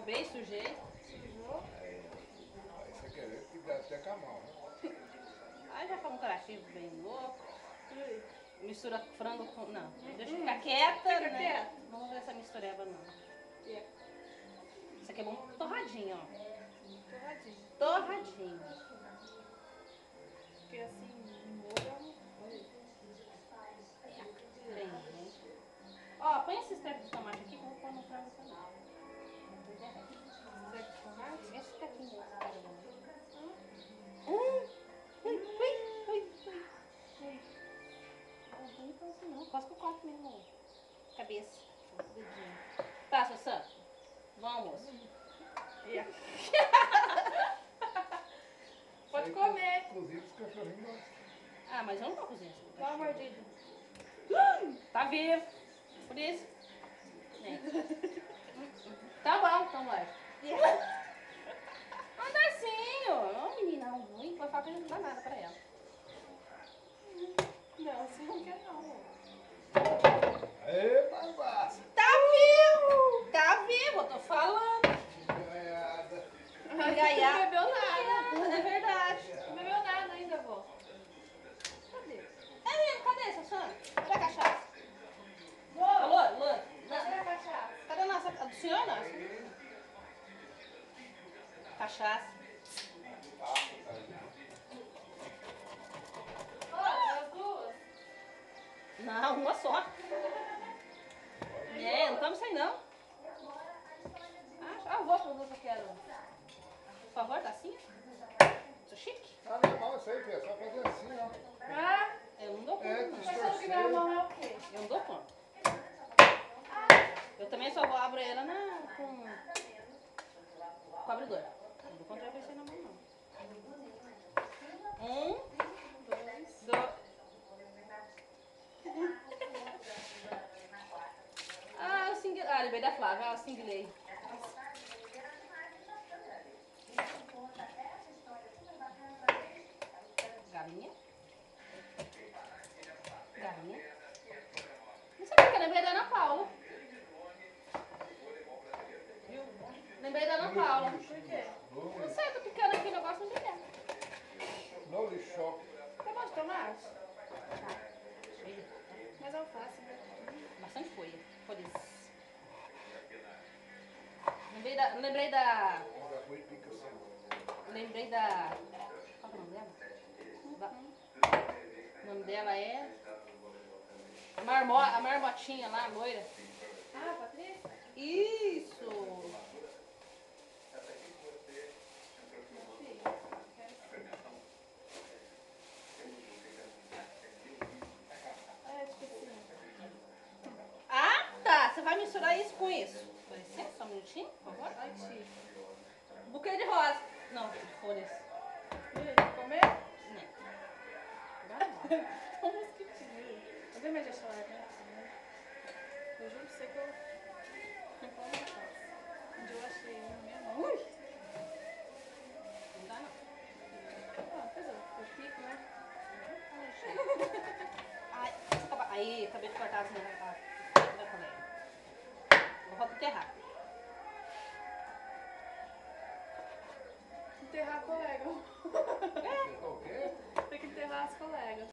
Derrubei, sujei. Sujou? Aí você quer que dá até com a mão, né? Aí já foi um crachifo bem louco. Ui. Mistura frango com... Não, deixa eu ficar quieta, Fica né? quieta. Não vou ver essa mistureba, não. Yeah. Isso aqui é bom torradinho, ó. Torradinho. Torradinho. Porque assim, molho. Bem, né? Ó, põe esses trecos de tomate aqui que eu vou pôr no frango também. Treco de tomate? Esse trequinho desse cara ui, ui. Não é assim não, quase que eu corto mesmo. Cabeça, dedinho. Tá, Sussan, vamos. Yeah. Pode comer. Inclusive os cachorrinhos gostam. Ah, mas eu não vou cozinhar isso. Dá uma mordida. Tá vivo, por isso. É. Tá bom, então vai. Andarcinho, ô menina ruim, vai falar que não dá nada pra ela. Não, você não quer não. Aê, barbácia! Tá vivo, eu tô falando. Ganhada. Não bebeu nada. É verdade. Não bebeu nada ainda, vó. Cadê? É mesmo, cadê, Sussan? Cadê a cachaça? Vô, Alô, Lô? cadê a cachaça? Cadê a nossa? A do senhor, não? Cachaça. Ó, as duas. Não, uma só. É, não estamos sem não. Ah, eu vou pro que eu quero. Por favor, tá assim? Sou chique? Tá normal isso aí, filho. É só fazer assim, ó. Ah, Eu não dou conta, É, não. pensando que minha mão é o quê? Eu não dou conta. Eu também só vou abrir ela com abridor. Não dou conta de abrir na mão, não. Dois. Ah, eu singlei. Ah, lembrei da Flávia. Ah, eu singlei. Galinha. Galinha. Não sei porque eu lembrei da Ana Paula. Viu? Lembrei da Ana Paula. Por quê? Não sei, tô picando aqui o negócio, não tem. No lixo. Você gosta de tomate? Cheio. Mas alface, né? Bastante folha. Folhas. Lembrei da. Joga com e pica assim. Lembrei da. Qual que é o nome dela? O nome dela é. A marmotinha lá, a loira. Ah, Patrícia? Isso! É, tipo assim. Ah, tá! Você vai misturar isso com isso. Dá licença, só um minutinho, por favor. Ai, Chico. Buquê de rosa. Não, de folhas. E aí, quer comer? Não. Agora não. Um mosquitinho. Cadê minha gestão? Eu juro pra você que eu não como alface. Um dia eu achei um na minha mão. Ui! Não dá não. Ah, pois é, eu pico, né? Ai, aí, acabei de cortar as minhas. Cadê, colega? Vou voltar enterrar. Enterrar colega. O quê? Tem que enterrar as colegas.